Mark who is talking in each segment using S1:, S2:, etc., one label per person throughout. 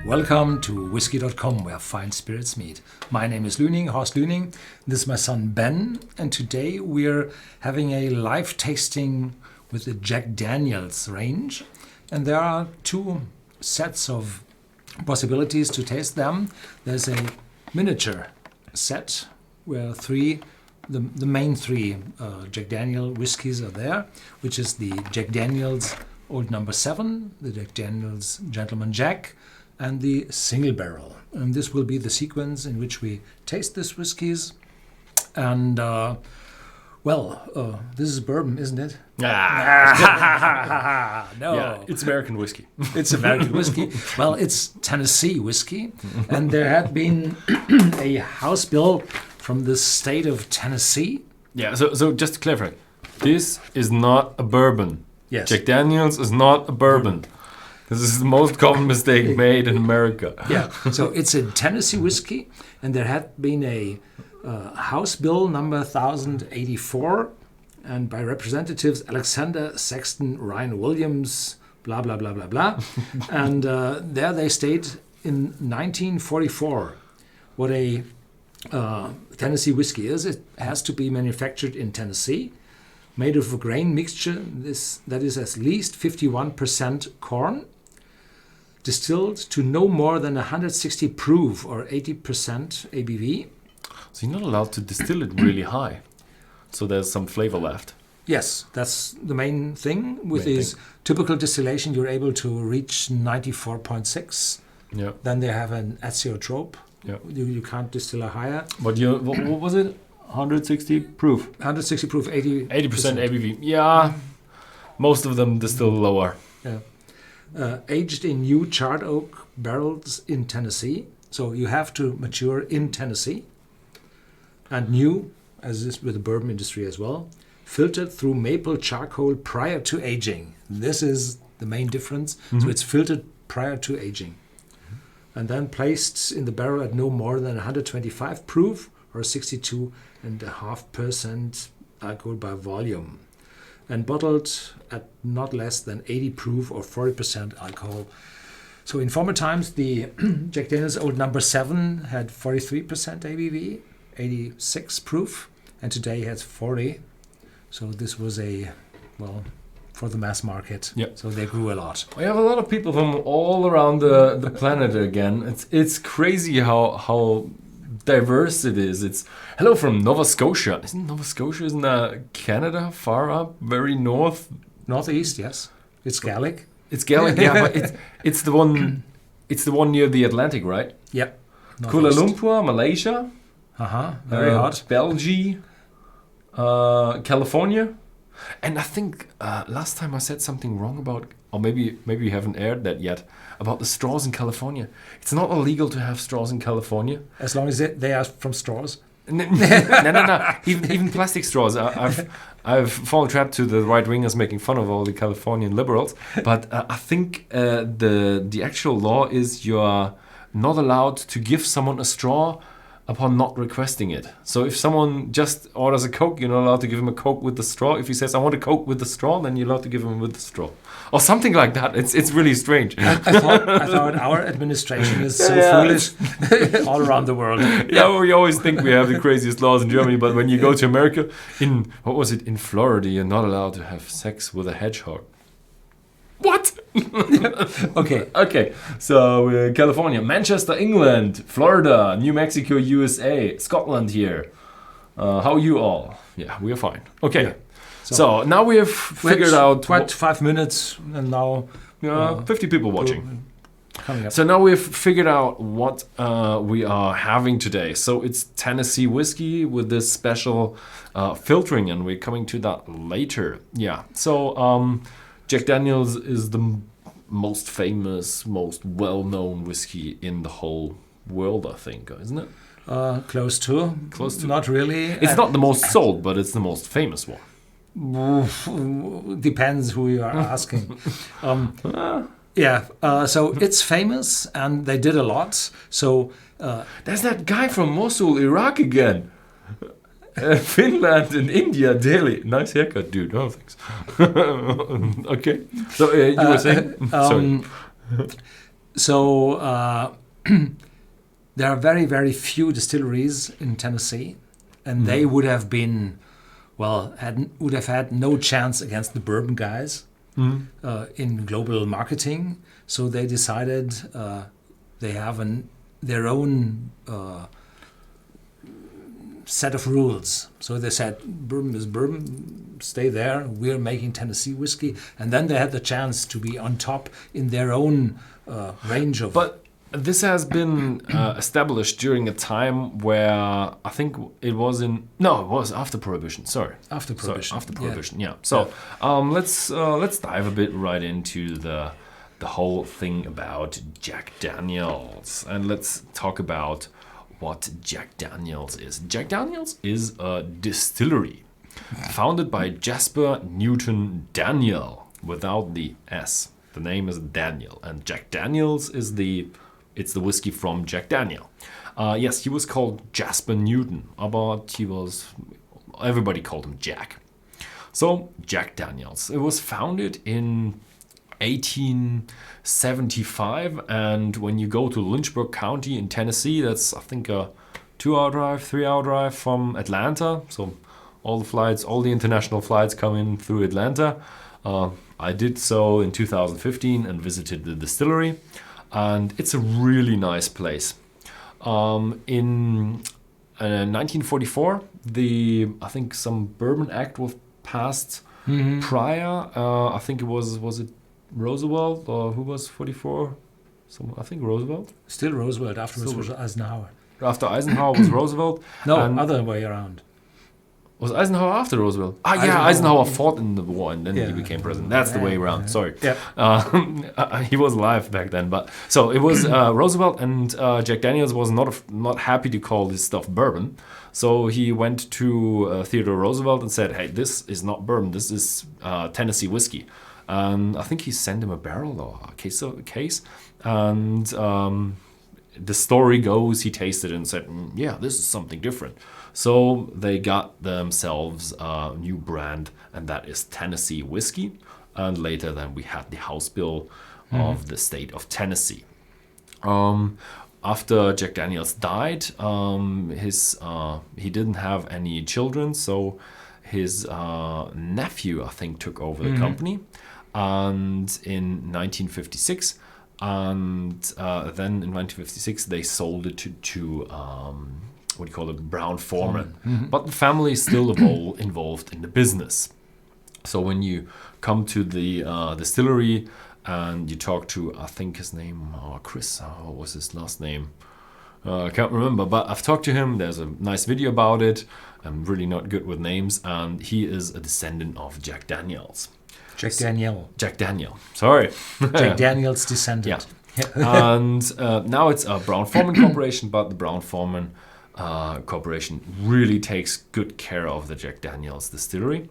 S1: Welcome to Whisky.com, where fine spirits meet. My name is Horst Lüning. This is my son Ben, and today we're having a live tasting with the Jack Daniels range. And there are two sets of possibilities to taste them. There's a miniature set where the main three Jack Daniel whiskies are there, which is the Jack Daniels Old Number 7, the Jack Daniels Gentleman Jack, and the single barrel. And this will be the sequence in which we taste these whiskies. And this is bourbon, isn't it?
S2: No.
S1: Yeah,
S2: it's American whiskey.
S1: It's American whiskey. Well, it's Tennessee whiskey. And there had been a House bill from the state of Tennessee.
S2: Yeah, so just to clarify, this is not a bourbon.
S1: Yes.
S2: Jack Daniels is not a bourbon. This is the most common mistake made in America.
S1: Yeah, so it's a Tennessee whiskey, and there had been a House Bill number 1084, and by Representatives Alexander, Sexton, Ryan Williams, blah, blah, blah, blah, blah. And there they state in 1944 what a Tennessee whiskey is. It has to be manufactured in Tennessee, made of a grain mixture that is at least 51% corn, distilled to no more than 160 proof or 80% ABV.
S2: So you're not allowed to distill it really high. So there's some flavor left.
S1: Yes, that's the main thing. With this typical distillation, you're able to reach 94.6.
S2: Yeah.
S1: Then they have an azeotrope.
S2: Yeah.
S1: You can't distill a higher.
S2: But what was it? 160 proof.
S1: 160 proof, 80%
S2: ABV. Yeah. Most of them distill lower.
S1: Yeah. Aged in new charred oak barrels in Tennessee. So you have to mature in Tennessee. And new, as is with the bourbon industry as well, filtered through maple charcoal prior to aging. This is the main difference. Mm-hmm. So it's filtered prior to aging. Mm-hmm. And then placed in the barrel at no more than 125 proof or 62.5% alcohol by volume. And bottled at not less than 80 proof or 40% alcohol. So in former times, the Jack Daniels Old Number 7 had 43% ABV, 86 proof, and today has 40. So this was for the mass market.
S2: Yep.
S1: So they grew a lot.
S2: We have a lot of people from all around the planet again. It's crazy how diverse it is. It's hello from Nova Scotia. Isn't that Canada, far up, very
S1: Northeast? Yes, it's Gaelic.
S2: It's Gaelic, yeah, but it's the one near the Atlantic, right?
S1: Yep.
S2: Kuala Lumpur, Malaysia.
S1: Very hot.
S2: Belgium, California, and I think last time I said something wrong about, or maybe you haven't aired that yet, about the straws in California. It's not illegal to have straws in California.
S1: As long as they are from straws.
S2: No. Even plastic straws. I've fallen trapped to the right wingers making fun of all the Californian liberals. But I think the actual law is you're not allowed to give someone a straw upon not requesting it. So if someone just orders a Coke, you're not allowed to give him a Coke with the straw. If he says, I want a Coke with the straw, then you're allowed to give him with the straw. Or something like that. It's really strange.
S1: I thought our administration is so foolish all around the world.
S2: Yeah, we always think we have the craziest laws in Germany, but when you go to America, in Florida, you're not allowed to have sex with a hedgehog. What? Okay. So California, Manchester, England, Florida, New Mexico, USA, Scotland here. How are you all? Yeah, we are fine. Okay. Yeah. So now we have figured out...
S1: 5 minutes and now...
S2: 50 people watching.
S1: Coming up.
S2: So now we've figured out what we are having today. So it's Tennessee whiskey with this special filtering, and we're coming to that later. Yeah. So... Jack Daniels is the most famous, most well-known whiskey in the whole world, I think, isn't it?
S1: Close to. Not really.
S2: It's not the most sold, but it's the most famous one.
S1: Depends who you are asking. So it's famous, and they did a lot. So
S2: there's that guy from Mosul, Iraq again. Finland and India, Delhi. Nice haircut, dude. Oh, thanks. Okay. So you were saying? Sorry.
S1: So there are very, very few distilleries in Tennessee, and they would have been, would have had no chance against the bourbon guys in global marketing. So they decided they have their own set of rules. So they said, bourbon is bourbon, stay there, we're making Tennessee whiskey. And then they had the chance to be on top in their own range of...
S2: But this has been established during a time where I think it was after Prohibition. Sorry,
S1: after Prohibition.
S2: After Prohibition, yeah. So let's dive a bit right into the whole thing about Jack Daniels, and let's talk about what Jack Daniels is. Jack Daniels is a distillery founded by Jasper Newton Daniel without the S. The name is Daniel, and Jack Daniels is it's the whiskey from Jack Daniel. Yes, he was called Jasper Newton, but everybody called him Jack. So Jack Daniels. It was founded in 1875, and when you go to Lynchburg County in Tennessee, that's I think a 2-hour drive, 3-hour drive from Atlanta. So all the international flights come in through Atlanta. I did so in 2015 and visited the distillery, and it's a really nice place. In 1944, I think some Bourbon Act was passed prior. I think it was it Roosevelt, or who was 44? I think Roosevelt.
S1: Still Roosevelt, afterwards was Eisenhower.
S2: After Eisenhower was Roosevelt.
S1: No, other way around.
S2: Was Eisenhower after Roosevelt? Eisenhower fought in the war and then he became president. That's the way around. Sorry. Yeah. He was alive back then, but so it was Roosevelt, and Jack Daniels was not happy to call this stuff bourbon. So he went to Theodore Roosevelt and said, "Hey, this is not bourbon. This is Tennessee whiskey." I think he sent him a barrel or a case, and the story goes he tasted it and said, "Yeah, this is something different." So they got themselves a new brand, and that is Tennessee whiskey. And later then we had the House Bill of the state of Tennessee. After Jack Daniels died, he didn't have any children, so his nephew, I think, took over the company. And in 1956, then in 1956 they sold it to what do you call it, Brown Forman. But the family is still involved in the business. So when you come to the distillery and you talk to, I think his name, Chris, what was his last name? I can't remember, but I've talked to him. There's a nice video about it. I'm really not good with names, and he is a descendant of Jack Daniels.
S1: Jack Daniel,
S2: sorry.
S1: Jack Daniels' descendant.
S2: Yeah. And now it's a Brown Forman Corporation, but the Brown Forman Corporation really takes good care of the Jack Daniels distillery.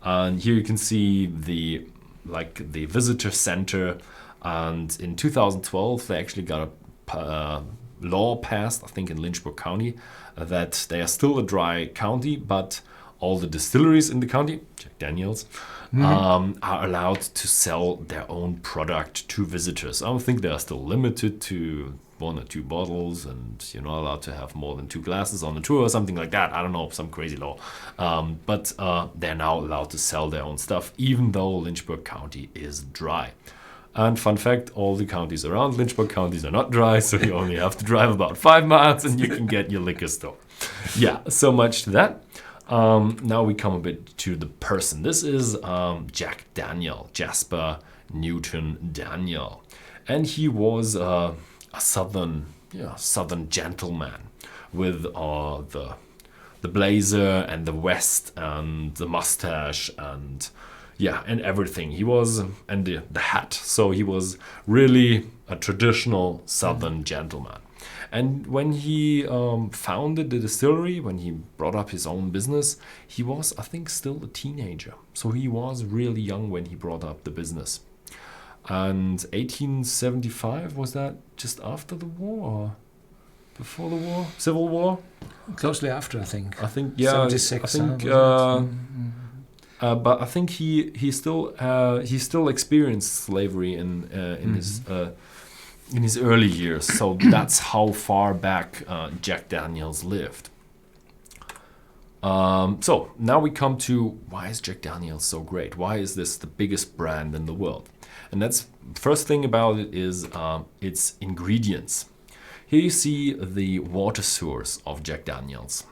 S2: And here you can see the visitor center. And in 2012, they actually got a law passed, I think in Lynchburg County, that they are still a dry county, but all the distilleries in the county, Jack Daniels, are allowed to sell their own product to visitors. I don't think they are still limited to 1 or 2 bottles, and you're not allowed to have more than 2 glasses on a tour or something like that. I don't know, some crazy law. But they're now allowed to sell their own stuff, even though Lynchburg County is dry. And fun fact, all the counties around Lynchburg counties are not dry, so you only have to drive about 5 miles and you can get your liquor store. Yeah, so much to that. Now we come a bit to the person. This is Jack Daniel, Jasper Newton Daniel. And he was a southern gentleman with the blazer and the vest and the mustache and everything. He was, and the hat. So he was really a traditional southern gentleman. And when he founded the distillery, when he brought up his own business, he was, I think, still a teenager. So he was really young when he brought up the business. And 1875, was that just after the war or before the war? Civil War?
S1: Closely after, I think.
S2: 76. But I think he still experienced slavery in his in his early years. So that's how far back Jack Daniels lived. So now we come to, why is Jack Daniels so great? Why is this the biggest brand in the world? And that's first thing about it is its ingredients. Here you see the water source of Jack Daniels.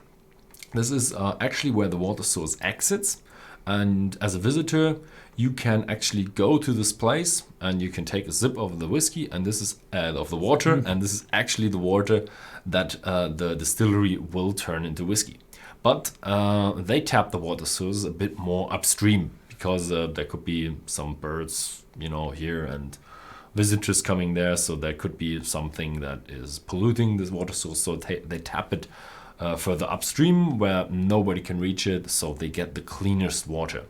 S2: This is actually where the water source exits, and as a visitor you can actually go to this place and you can take a sip of the whiskey, and this is of the water, and this is actually the water that the distillery will turn into whiskey. But they tap the water source a bit more upstream, because there could be some birds, here, and visitors coming there, so there could be something that is polluting this water source, so they tap it further upstream where nobody can reach it, so they get the cleanest water.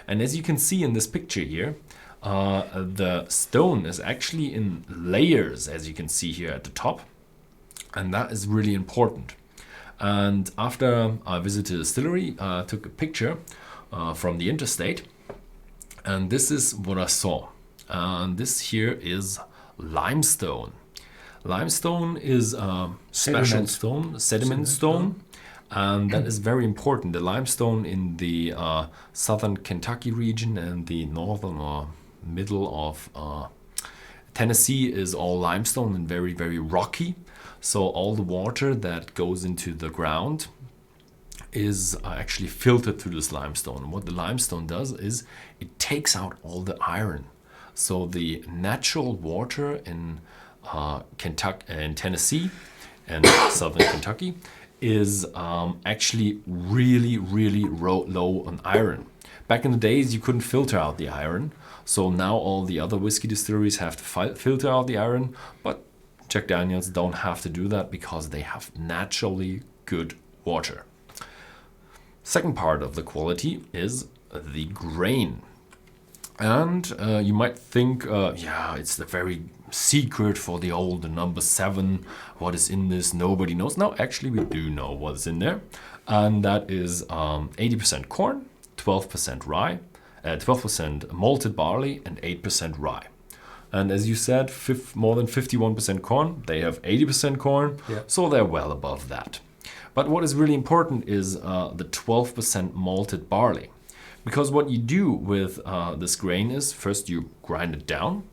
S2: And as you can see in this picture here, the stone is actually in layers, as you can see here at the top, and that is really important. And after I visited the distillery, I took a picture from the interstate, and this is what I saw. And this here is limestone. Limestone is a special stone, sediment stone, and that is very important. The limestone in the southern Kentucky region and the northern or middle of Tennessee is all limestone and very, very rocky. So all the water that goes into the ground is actually filtered through this limestone. And what the limestone does is it takes out all the iron. So the natural water in Kentucky and Tennessee and southern Kentucky is actually really, really low on iron. Back in the days, you couldn't filter out the iron. So now all the other whiskey distilleries have to filter out the iron, but Jack Daniels don't have to do that because they have naturally good water. Second part of the quality is the grain. And you might think, it's the very secret for the old number 7. What is in this? Nobody knows. No, actually, we do know what's in there. And that is 80% corn, 12% rye, 12% malted barley, and 8% rye. And as you said, more than 51% corn. They have 80% corn, so they're well above that. But what is really important is the 12% malted barley. Because what you do with this grain is first you grind it down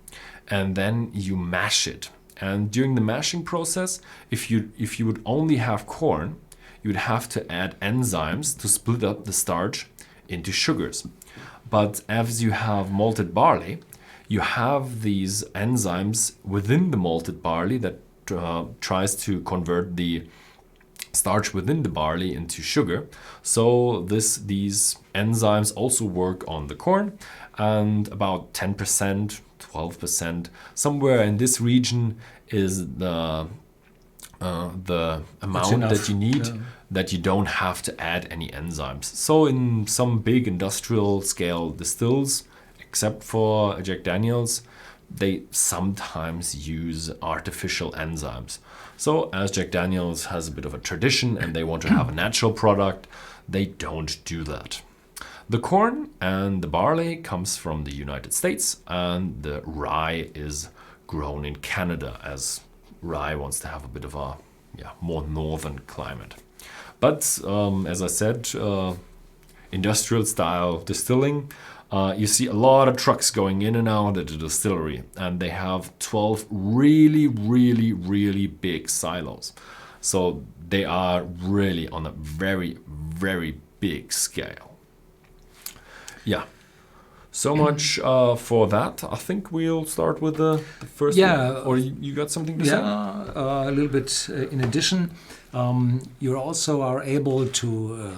S2: and then you mash it. And during the mashing process, if you would only have corn, you would have to add enzymes to split up the starch into sugars. But as you have malted barley, you have these enzymes within the malted barley that tries to convert the starch within the barley into sugar. So these enzymes also work on the corn, and about 10%, 12%, somewhere in this region is the amount that you need, that you don't have to add any enzymes. So in some big industrial scale distills, except for Jack Daniels, they sometimes use artificial enzymes. So as Jack Daniels has a bit of a tradition and they want to have a natural product, they don't do that. The corn and the barley comes from the United States, and the rye is grown in Canada, as rye wants to have a bit of a more northern climate. But as I said, industrial style distilling, you see a lot of trucks going in and out at the distillery, and they have 12 really, really, really big silos. So they are really on a very, very big scale. Yeah. So much for that. I think we'll start with the first one. Or you got something to say?
S1: A little bit in addition. You also are able to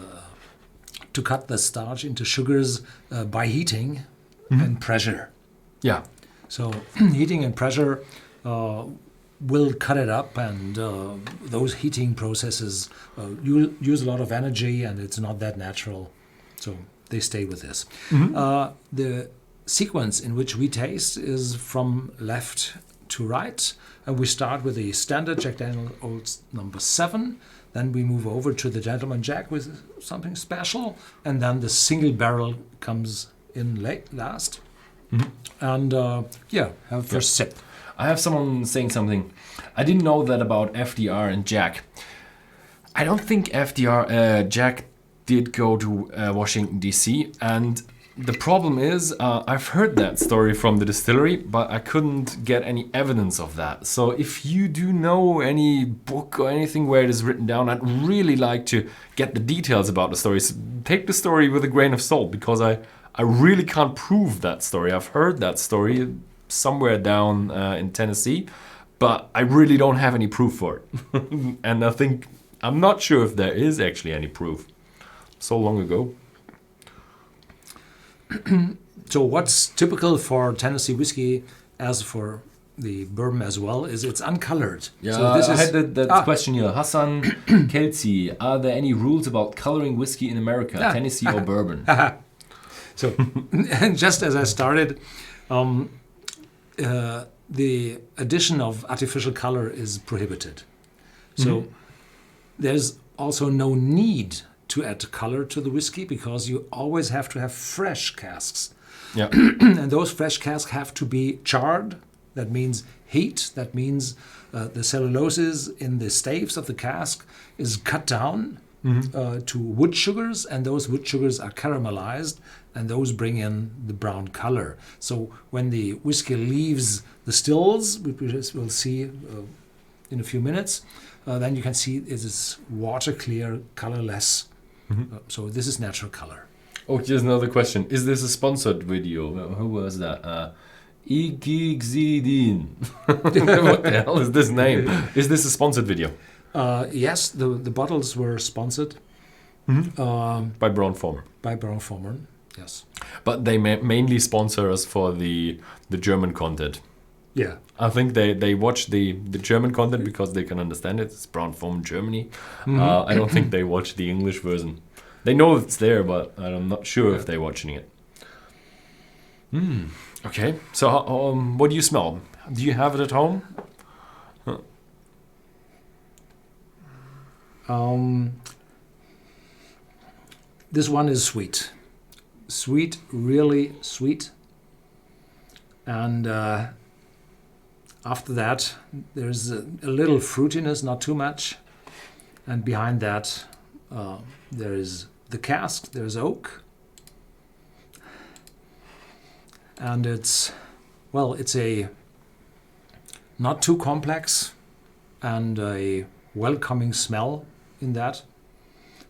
S1: cut the starch into sugars by heating and pressure.
S2: Yeah.
S1: So heating and pressure will cut it up, and those heating processes use a lot of energy, and it's not that natural. So they stay with this. The sequence in which we taste is from left to right, and we start with the standard Jack Daniel's number 7. Then we move over to the Gentleman Jack with something special, and then the single barrel comes in last. And have first sip.
S2: I have someone saying something. I didn't know that about FDR and Jack. I don't think Jack did go to Washington, D.C. And the problem is, I've heard that story from the distillery, but I couldn't get any evidence of that. So if you do know any book or anything where it is written down, I'd really like to get the details about the story. So take the story with a grain of salt, because I really can't prove that story. I've heard that story somewhere down in Tennessee, but I really don't have any proof for it. And I'm not sure if there is actually any proof. So long ago.
S1: So what's typical for Tennessee whiskey, as for the bourbon as well, is it's uncolored.
S2: Yeah,
S1: so this
S2: I
S1: is,
S2: had that question here. Hassan Kelsey, are there any rules about coloring whiskey in America, Tennessee or bourbon?
S1: So, just as I started, the addition of artificial color is prohibited. So there's also no need to add color to the whiskey, because you always have to have fresh casks.
S2: Yeah.
S1: And those fresh casks have to be charred. That means heat. That means the celluloses in the staves of the cask is cut down to wood sugars, and those wood sugars are caramelized, and those bring in the brown color. So when the whiskey leaves the stills, which we'll see in a few minutes, then you can see it is water clear, colorless. So this is natural color.
S2: Oh, here's another question. Is this a sponsored video? Who was that? Igigzidin. What the hell is this name? Is this a sponsored video?
S1: Yes, the bottles were sponsored
S2: By Brown-Forman.
S1: by Brown-Forman. Yes.
S2: But they mainly sponsor us for the German content.
S1: Yeah.
S2: I think they watch the German content because they can understand it. It's Brown-Forman Germany. I don't think they watch the English version. They know it's there, but I'm not sure if they're watching it. Okay. So what do you smell? Do you have it at home?
S1: This one is sweet. Sweet, really sweet. And after that, there's a little fruitiness, not too much. And behind that, there is the cask, there's oak. And it's a not too complex and a welcoming smell in that.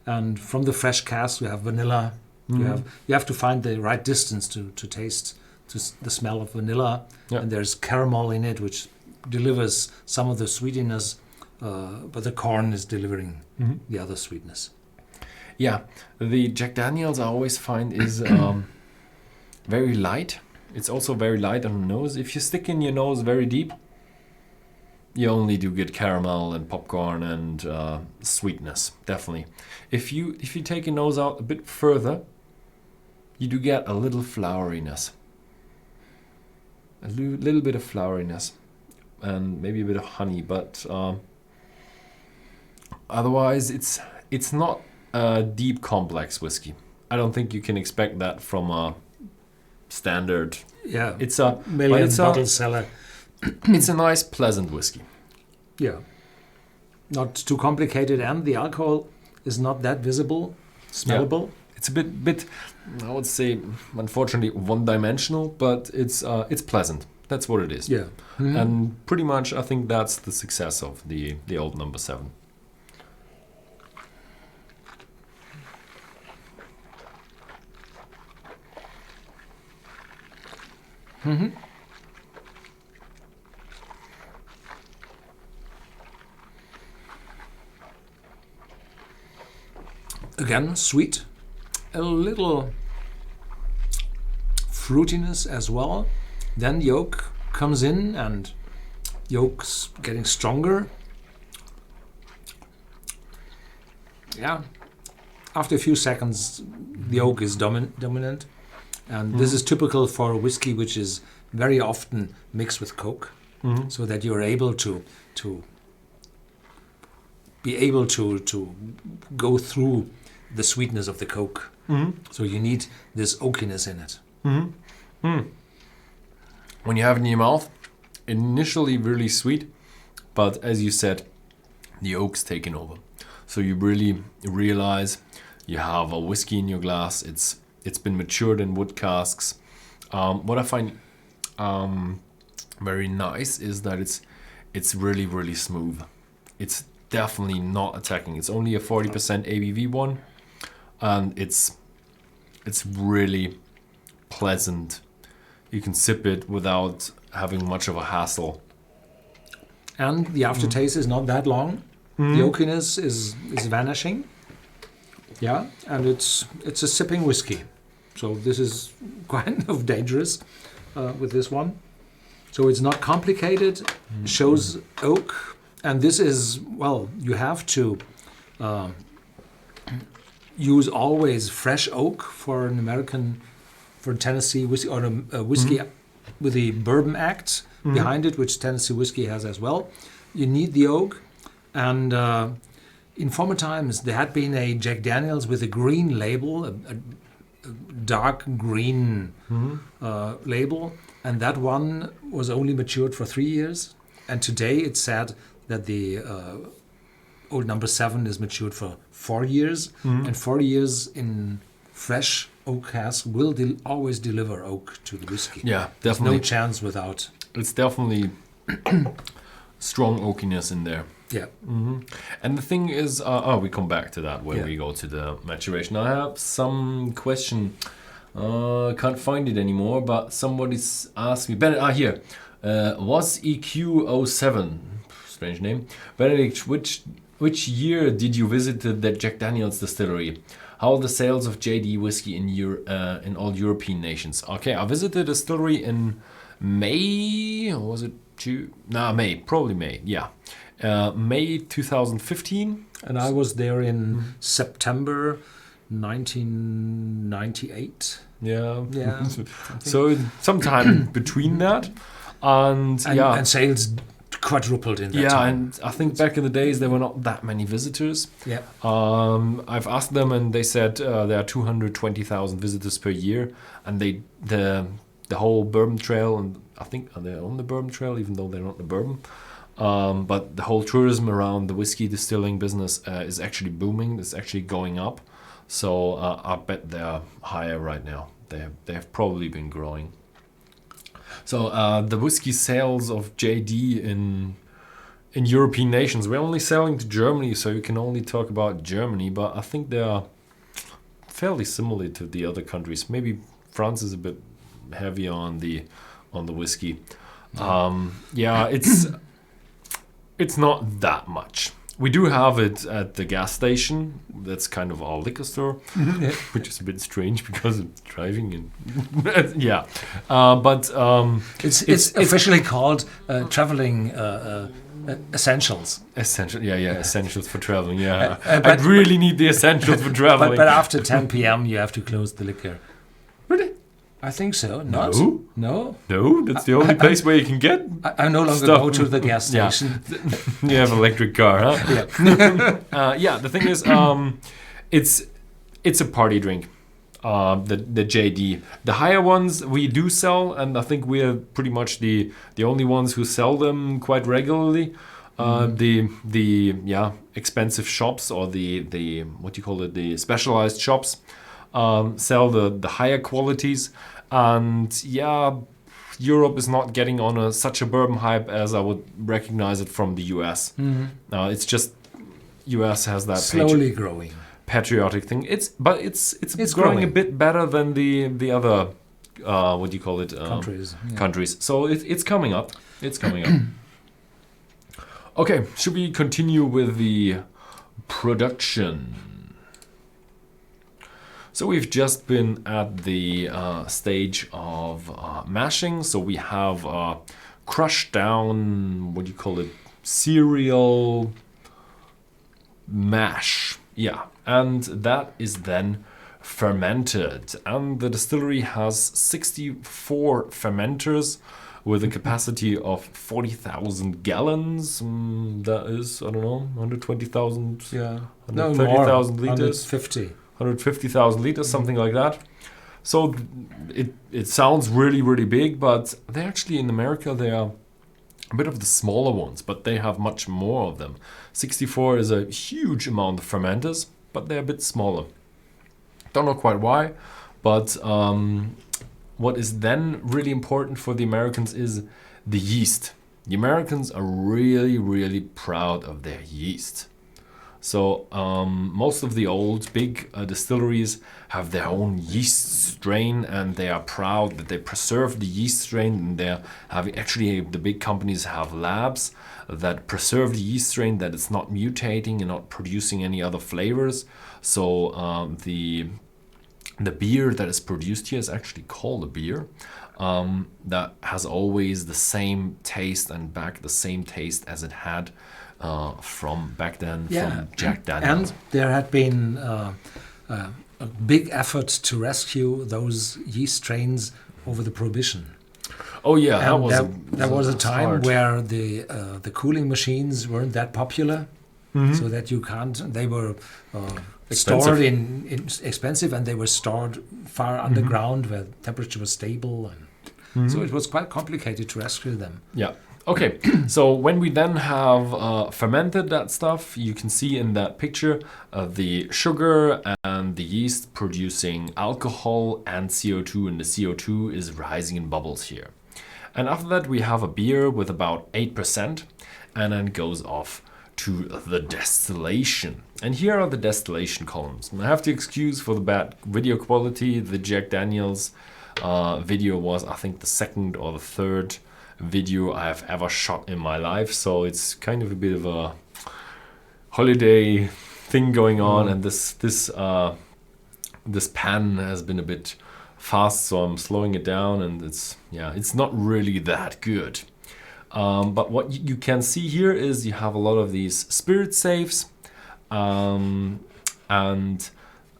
S1: And from the fresh cask, you have vanilla. You have to find the right distance to taste the smell of vanilla.
S2: Yeah.
S1: And there's caramel in it, which delivers some of the sweetiness, but the corn is delivering the other sweetness.
S2: Yeah, the Jack Daniels I always find is very light. It's also very light on the nose. If you stick in your nose very deep, you only do get caramel and popcorn and sweetness, definitely. If you take your nose out a bit further, you do get a little floweriness. A little bit of floweriness and maybe a bit of honey, but otherwise it's not a deep complex whiskey. I don't think you can expect that from a standard.
S1: Yeah,
S2: it's a
S1: million bottle seller.
S2: It's a nice, pleasant whiskey.
S1: Yeah, not too complicated, and the alcohol is not that visible, smellable.
S2: Yeah. It's a bit, I would say, unfortunately, one-dimensional, but it's pleasant. That's what it is.
S1: Yeah,
S2: and pretty much, I think that's the success of the old number 7.
S1: Again, sweet, a little fruitiness as well. Then yolk comes in, and yolk's getting stronger. Yeah, after a few seconds, the oak is dominant. And this is typical for a whiskey which is very often mixed with Coke, so that you're able to go through the sweetness of the Coke. So you need this oakiness in it.
S2: When you have it in your mouth, initially really sweet, but as you said, the oak's taken over. So you really realize you have a whiskey in your glass. It's been matured in wood casks. What I find very nice is that it's really, really smooth. It's definitely not attacking. It's only a 40% ABV one, and it's really pleasant. You can sip it without having much of a hassle.
S1: And the aftertaste is not that long. The oakiness is vanishing. Yeah, and it's a sipping whiskey. So this is kind of dangerous with this one. So it's not complicated, shows oak. And this is, well, you have to use always fresh oak for an American, for Tennessee whiskey, or a whiskey with the Bourbon Act behind it, which Tennessee whiskey has as well. You need the oak. And in former times, there had been a Jack Daniel's with a green label, a dark green label. And that one was only matured for 3 years. And today it's said that the Old Number 7 is matured for 4 years. And 4 years in fresh oak cask will always deliver oak to the whiskey.
S2: Yeah, definitely.
S1: There's no chance without.
S2: It's definitely strong oakiness in there.
S1: Yeah.
S2: And the thing is, we come back to that when we go to the maturation. I have some question. Can't find it anymore, but somebody's asked me. Here. Was EQ07, strange name. Benedict, which year did you visit the Jack Daniel's distillery? How are the sales of JD whiskey in all European nations? Okay, I visited the distillery in May. Or was it June? May. Probably May. Yeah. May 2015.
S1: And I was there in September 1998.
S2: Yeah.
S1: Yeah.
S2: So sometime between that. And
S1: sales quadrupled in that time.
S2: And I think back in the days there were not that many visitors.
S1: Yeah.
S2: I've asked them, and they said there are 220,000 visitors per year, and the whole Bourbon Trail, and I think they're on the Bourbon Trail, even though they're not the bourbon. But the whole tourism around the whiskey distilling business is actually booming. It's actually going up. So I bet they're higher right now. They have probably been growing. So the whiskey sales of JD in European nations, we're only selling to Germany, so you can only talk about Germany. But I think they are fairly similar to the other countries. Maybe France is a bit heavier on the whiskey. It's not that much. We do have it at the gas station. That's kind of our liquor store, which is a bit strange because it's driving and but
S1: it's officially called traveling essentials.
S2: Essentials for traveling. Yeah, I really need the essentials for traveling.
S1: But after 10 p.m. you have to close the liquor.
S2: Really?
S1: I think so.
S2: No. That's the only place where you can get.
S1: I no longer go to the gas station.
S2: You have an electric car, huh?
S1: Yeah.
S2: The thing is, it's a party drink. The JD. The higher ones we do sell, and I think we're pretty much the only ones who sell them quite regularly. The expensive shops, or the what do you call it, the specialized shops, sell the higher qualities. And Europe is not getting on such a bourbon hype as I would recognize it from the US. It's just US has that
S1: slowly growing
S2: patriotic thing. It's growing a bit better than the other what do you call it, countries. So it's coming up. It's coming up. Okay, should we continue with the production? So we've just been at the stage of mashing. So we have crushed down, what do you call it, cereal mash. Yeah, and that is then fermented. And the distillery has 64 fermenters with a capacity of 40,000 gallons. That is, I don't know, 120,000, 130,000 liters. 150,000 liters, something like that. So it sounds really, really big, but they actually in America they are a bit of the smaller ones, but they have much more of them. 64 is a huge amount of fermenters, but they're a bit smaller. Don't know quite why, but what is then really important for the Americans is the yeast. The Americans are really, really proud of their yeast. So most of the old big distilleries have their own yeast strain, and they are proud that they preserve the yeast strain. And they're having, actually, the big companies have labs that preserve the yeast strain, that it's not mutating and not producing any other flavors. So the beer that is produced here is actually called a beer that has always the same taste and the same taste as it had from back then, from Jack Daniels.
S1: And there had been a big effort to rescue those yeast strains over the Prohibition.
S2: Oh yeah,
S1: there was a time hard. Where the cooling machines weren't that popular, so that you can't. They were stored in expensive, and they were stored far underground where temperature was stable, and so it was quite complicated to rescue them.
S2: Yeah. Okay, so when we then have fermented that stuff, you can see in that picture the sugar and the yeast producing alcohol and CO2, and the CO2 is rising in bubbles here. And after that, we have a beer with about 8%, and then goes off to the distillation. And here are the distillation columns. And I have to excuse for the bad video quality. The Jack Daniels video was, I think, the second or the third video I have ever shot in my life, so it's kind of a bit of a holiday thing going on, and this pan has been a bit fast, so I'm slowing it down, and it's not really that good. But what you can see here is you have a lot of these spirit safes, and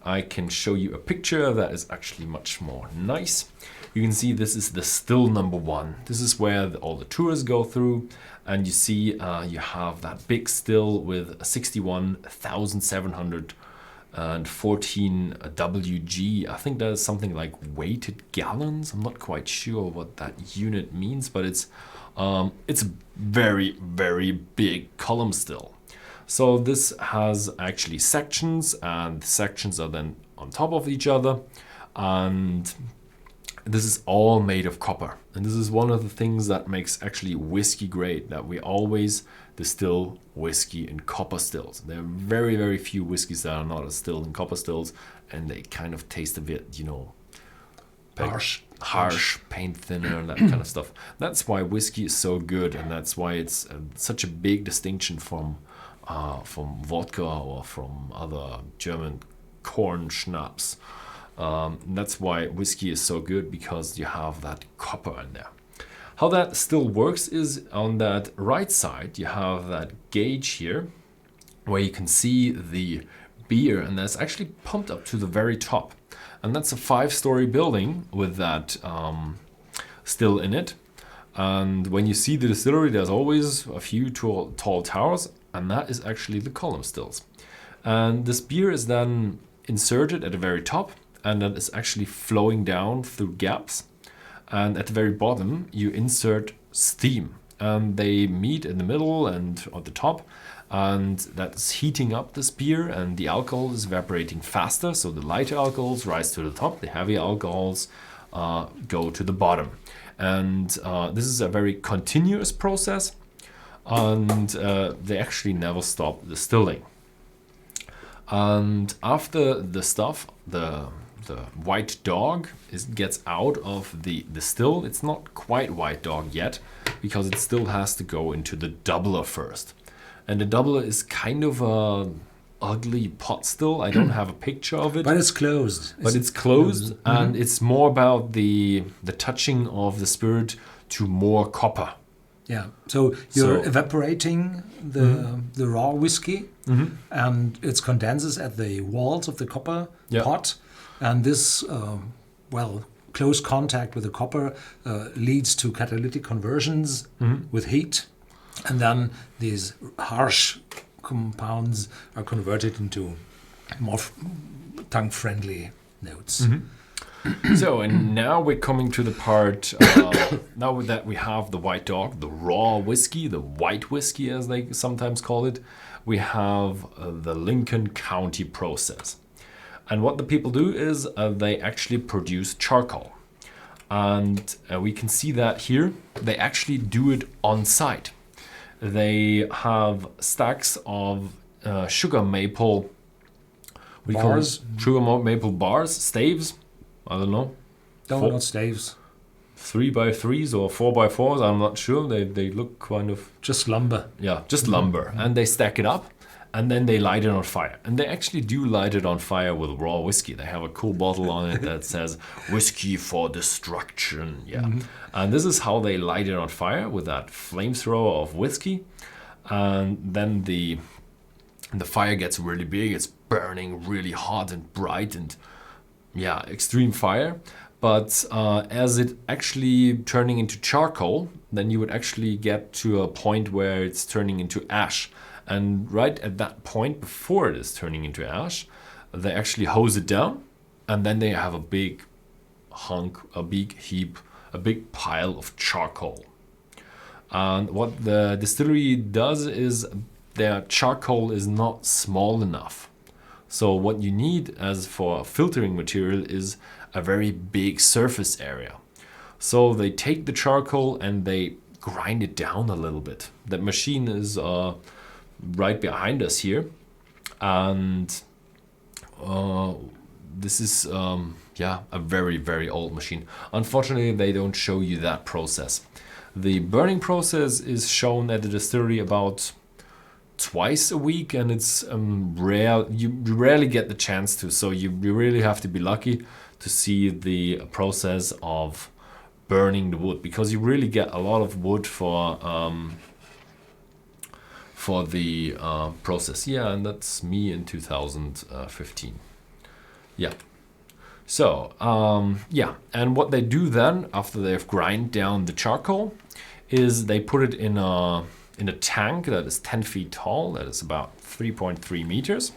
S2: I can show you a picture that is actually much more nice. You can see this is the still number 1. This is where all the tours go through, and you see you have that big still with 61,714 WG. I think that is something like weighted gallons. I'm not quite sure what that unit means, but it's a very, very big column still. So this has actually sections, and the sections are then on top of each other, and this is all made of copper. And this is one of the things that makes actually whiskey great, that we always distill whiskey in copper stills. There are very, very few whiskeys that are not distilled in copper stills, and they kind of taste a bit, harsh, paint thinner, and that kind of stuff. That's why whiskey is so good, and that's why it's such a big distinction from vodka or from other German corn schnapps. That's why whiskey is so good, because you have that copper in there. How that still works is on that right side, you have that gauge here where you can see the beer, and that's actually pumped up to the very top. And that's a 5-story building with that still in it. And when you see the distillery, there's always a few tall towers, and that is actually the column stills. And this beer is then inserted at the very top, and that is actually flowing down through gaps. And at the very bottom, you insert steam, and they meet in the middle and at the top, and that's heating up this beer, and the alcohol is evaporating faster. So the lighter alcohols rise to the top, the heavy alcohols go to the bottom. And this is a very continuous process, and they actually never stop distilling. And after the stuff, the white dog gets out of the still. It's not quite white dog yet, because it still has to go into the doubler first. And the doubler is kind of a ugly pot still. I don't have a picture of it.
S1: But it's closed.
S2: It's closed, and it's more about the touching of the spirit to more copper.
S1: Yeah, so you're evaporating the raw whiskey, and it condenses at the walls of the copper pot. And this, close contact with the copper leads to catalytic conversions with heat. And then these harsh compounds are converted into more tongue-friendly notes.
S2: So, and now we're coming to the part, now that we have the white dog, the raw whiskey, the white whiskey as they sometimes call it, we have the Lincoln County process. And what the people do is they actually produce charcoal. And we can see that here. They actually do it on site. They have stacks of sugar maple
S1: Bars?
S2: Maple bars, staves. I don't know.
S1: No, not staves.
S2: 3x3s or 4x4s. I'm not sure. They look kind of
S1: just lumber.
S2: Yeah, just lumber, and they stack it up, and then they light it on fire. And they actually do light it on fire with raw whiskey. They have a cool bottle on it that says "Whiskey for Destruction." Yeah, and this is how they light it on fire with that flamethrower of whiskey, and then the fire gets really big. It's burning really hot and bright and extreme fire. But as it actually turning into charcoal, then you would actually get to a point where it's turning into ash. And right at that point, before it is turning into ash, they actually hose it down, and then they have a big hunk, a big heap, a big pile of charcoal. And what the distillery does is their charcoal is not small enough. So what you need as for filtering material is a very big surface area. So they take the charcoal and they grind it down a little bit. That machine is right behind us here, and this is a very, very old machine. Unfortunately, they don't show you that process. The burning process is shown at the distillery about twice a week, and it's rare. You rarely get the chance to, so you really have to be lucky to see the process of burning the wood, because you really get a lot of wood for the process. Yeah, and that's me in 2015. Yeah. So and what they do then after they've grind down the charcoal is they put it in a tank that is 10 feet tall, that is about 3.3 meters,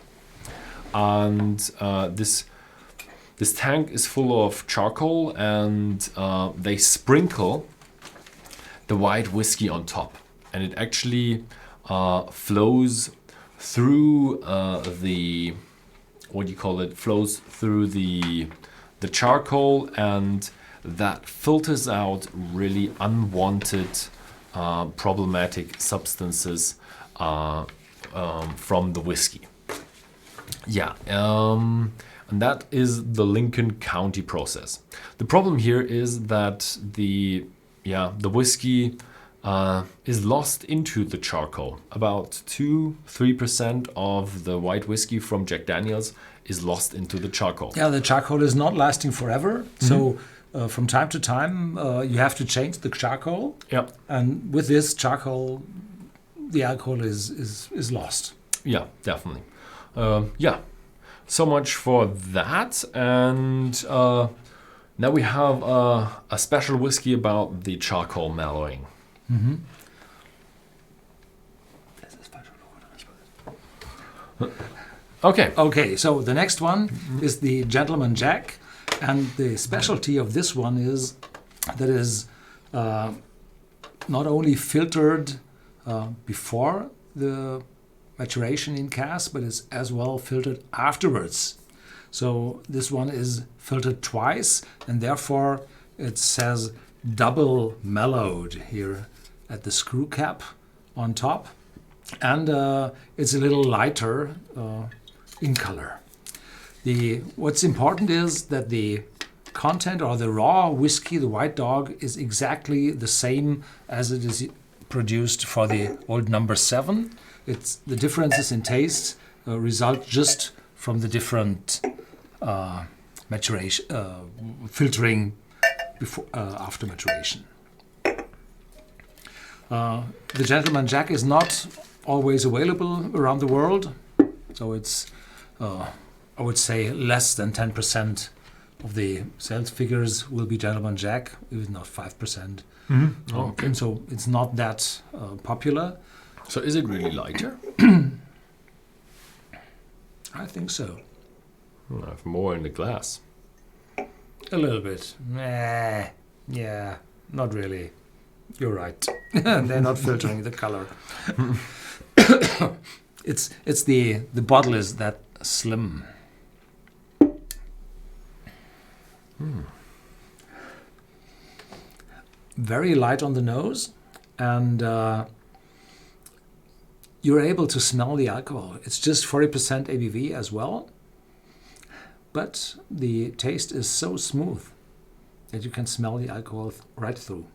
S2: and this tank is full of charcoal, and they sprinkle the white whiskey on top, and it actually flows through flows through the charcoal, and that filters out really unwanted problematic substances from the whiskey. And that is the Lincoln County process. The problem here is that the whiskey is lost into the charcoal. About 2-3% of the white whiskey from Jack Daniel's is lost into the charcoal.
S1: Yeah, the charcoal is not lasting forever. So from time to time, you have to change the charcoal.
S2: Yeah. And
S1: with this charcoal, the alcohol is lost.
S2: Yeah, definitely. So much for that. And now we have a special whiskey about the charcoal mellowing.
S1: Mm-hmm. Okay, so the next one is the Gentleman Jack, and the specialty of this one is that is not only filtered before the maturation in cask, but it's as well filtered afterwards. So this one is filtered twice, and therefore it says double mellowed here at the screw cap on top, and it's a little lighter in color. What's important is that the content or the raw whiskey, the White Dog, is exactly the same as it is produced for the old number 7. It's the differences in taste result just from the different maturation, filtering before after maturation. The Gentleman Jack is not always available around the world, so it's I would say less than 10% of the sales figures will be Gentleman Jack, if not 5%.
S2: Mm-hmm. Okay.
S1: And so it's not that popular.
S2: So is it really lighter?
S1: I think so.
S2: I have more in the glass.
S1: A little bit. Yeah, not really. You're right. They're not filtering the color. It's the bottle is that slim. Very light on the nose, and you're able to smell the alcohol. It's just 40% ABV as well, but the taste is so smooth that you can smell the alcohol right through.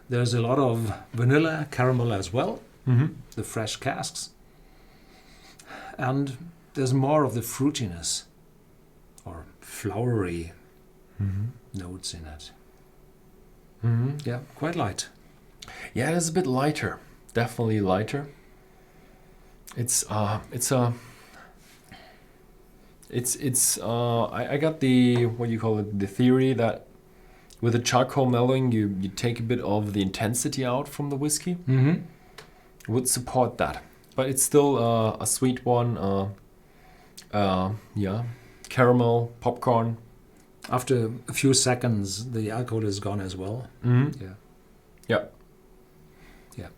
S1: There's a lot of vanilla caramel as well, the fresh casks, and there's more of the fruitiness or flowery notes in it. Yeah, quite light.
S2: Yeah, it is a bit lighter. Definitely lighter. I got the, what do you call it, the theory that with the charcoal mellowing you take a bit of the intensity out from the whiskey. Would support that. But it's still a sweet one. Yeah, caramel, popcorn.
S1: After a few seconds, the alcohol is gone as well. Yeah.
S2: Yeah.
S1: Yeah.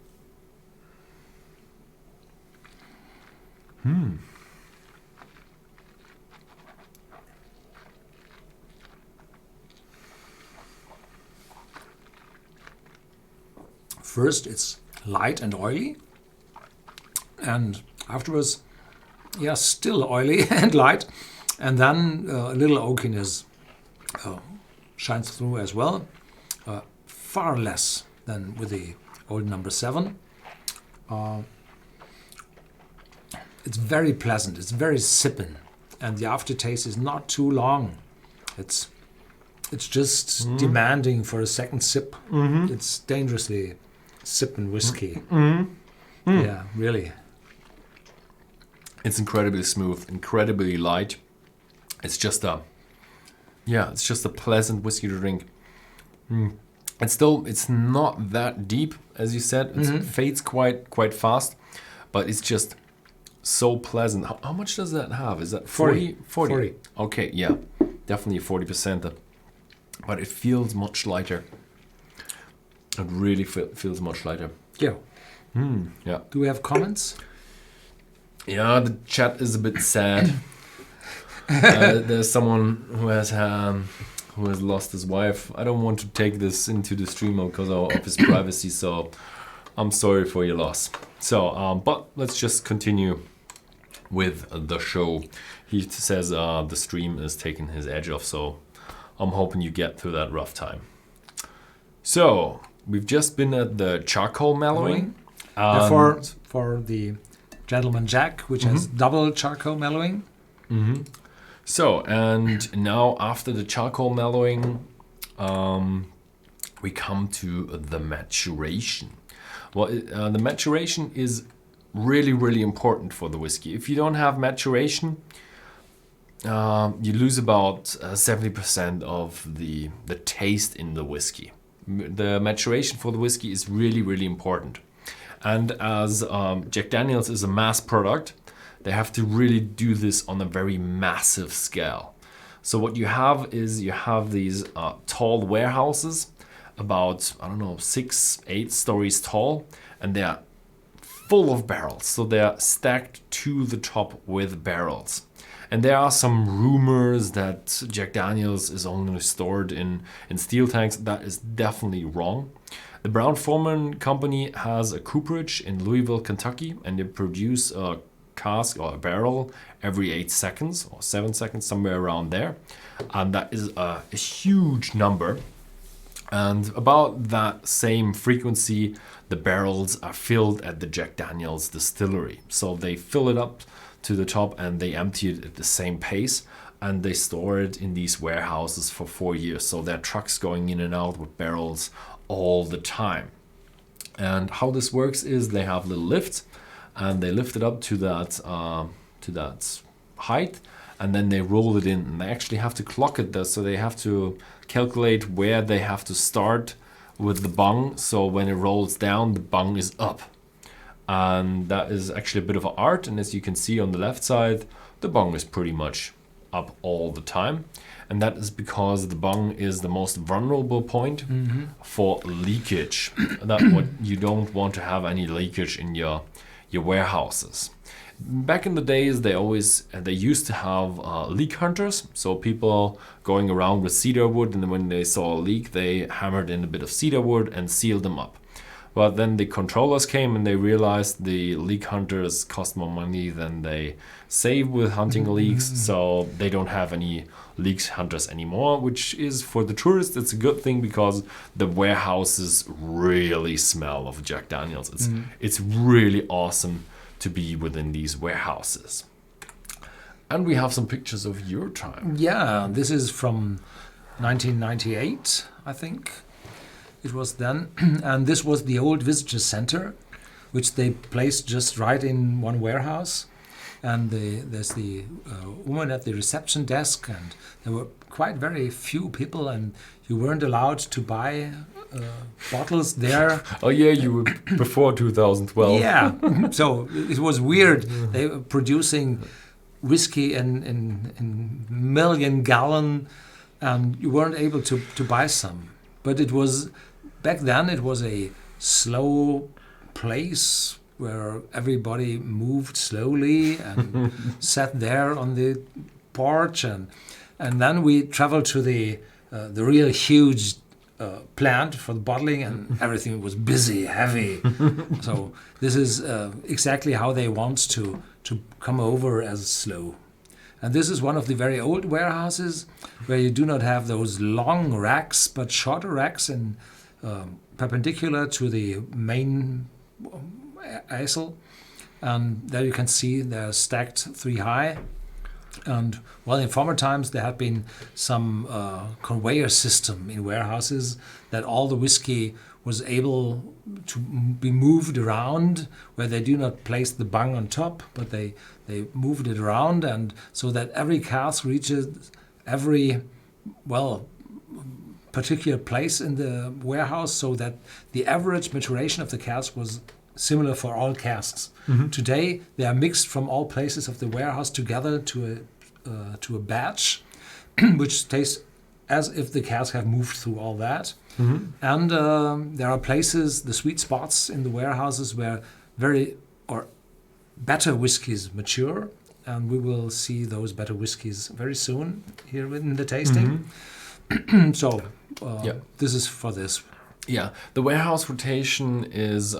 S1: First, it's light and oily, and afterwards, yeah, still oily and light, and then a little oakiness shines through as well. Far less than with the old number 7. It's very pleasant. It's very sipping, and the aftertaste is not too long. It's just demanding for a second sip. It's dangerously sipping whiskey. Yeah, really.
S2: It's incredibly smooth, incredibly light. It's just a pleasant whiskey to drink. It's not that deep, as you said. It fades quite fast, but it's just so pleasant. How much does that have? Is that 40?
S1: 40.
S2: Okay, yeah, definitely 40%. But it feels much lighter. It really feels much lighter.
S1: Yeah.
S2: Yeah.
S1: Do we have comments?
S2: Yeah, the chat is a bit sad. There's someone who has lost his wife. I don't want to take this into the stream because of his privacy, so I'm sorry for your loss. So, but let's just continue with the show. He says the stream is taking his edge off, so I'm hoping you get through that rough time. So, we've just been at the charcoal mellowing.
S1: For the Gentleman Jack, which has double charcoal mellowing.
S2: So, and now after the charcoal mellowing, we come to the maturation. Well, the maturation is really, really important for the whiskey. If you don't have maturation, you lose about 70% of the taste in the whiskey. The maturation for the whiskey is really, really important. And as Jack Daniel's is a mass product, they have to really do this on a very massive scale. So what you have is these tall warehouses, about 6-8 stories tall, and they are full of barrels. So they are stacked to the top with barrels. And there are some rumors that Jack Daniel's is only stored in steel tanks. That is definitely wrong. The Brown-Forman company has a cooperage in Louisville, Kentucky, and they produce a cask or a barrel every 8 seconds or 7 seconds, somewhere around there. And that is a huge number. And about that same frequency, the barrels are filled at the Jack Daniel's distillery. So they fill it up to the top and they empty it at the same pace, and they store it in these warehouses for 4 years. So there are trucks going in and out with barrels all the time. And how this works is they have little lifts, and they lift it up to that height, and then they roll it in. And they actually have to clock it there, so they have to calculate where they have to start with the bung. So when it rolls down, the bung is up. And that is actually a bit of an art. And as you can see on the left side, the bung is pretty much up all the time. and that is because the bung is the most vulnerable point for leakage. That what you don't want to have any leakage in your warehouses. Back in the days, they used to have leak hunters, so people going around with cedar wood, and when they saw a leak, they hammered in a bit of cedar wood and sealed them up. But then the controllers came and they realized the leak hunters cost more money than they save with hunting leaks, so they don't have any leak hunters anymore, which is, for the tourists, it's a good thing because the warehouses really smell of Jack Daniels. It's really awesome to be within these warehouses. And we have some pictures of your time.
S1: Yeah, this is from 1998, I think. It was then, and this was the old visitor center, which they placed just right in one warehouse. And there's the woman at the reception desk, and there were quite very few people, and you weren't allowed to buy bottles there.
S2: Oh yeah, you were before 2012.
S1: Yeah, so it was weird. They were producing whiskey in million gallon, and you weren't able to buy some. But it was, back then it was a slow place where everybody moved slowly and sat there on the porch, and then we traveled to the real huge plant for the bottling, and everything was busy, heavy. So this is exactly how they want to come over as slow. And this is one of the very old warehouses where you do not have those long racks, but shorter racks and perpendicular to the main easel. And there you can see they're stacked 3 high. And well, in former times there had been some conveyor system in warehouses that all the whiskey was able to be moved around, where they do not place the bung on top, but they moved it around, and so that every cask reaches every, well, particular place in the warehouse, so that the average maturation of the cask was similar for all casks. Today they are mixed from all places of the warehouse together to a batch, which tastes as if the cask have moved through all that. And there are places, the sweet spots in the warehouses, where better whiskies mature, and we will see those better whiskies very soon here in the tasting. So this is for this.
S2: Yeah, the warehouse rotation is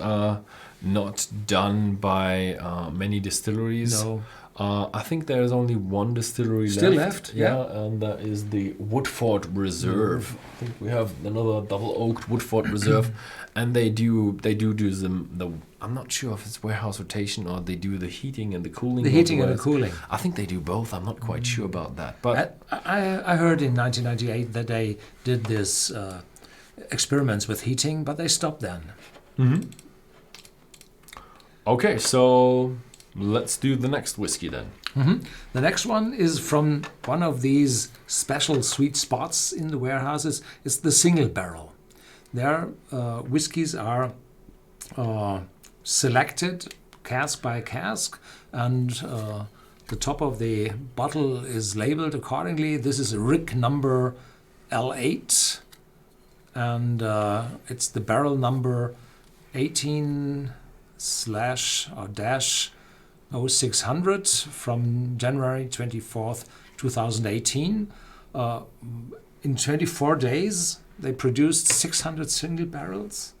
S2: not done by many distilleries.
S1: No.
S2: I think there is only one distillery
S1: Still left, yeah.
S2: And that is the Woodford Reserve. I think we have another double oaked Woodford Reserve, and they do the. I'm not sure if it's warehouse rotation or they do the heating and the cooling.
S1: The heating and the cooling.
S2: I think they do both. I'm not quite sure about that. But
S1: I heard in 1998 that they did this experiments with heating, but they stopped then.
S2: Okay, so let's do the next whiskey then.
S1: The next one is from one of these special sweet spots in the warehouses. It's the single barrel. Their whiskies are selected cask by cask, and the top of the bottle is labeled accordingly. This is Rick number L8, and it's the barrel number 18 / 0600 from January 24th, 2018. In 24 days, they produced 600 single barrels.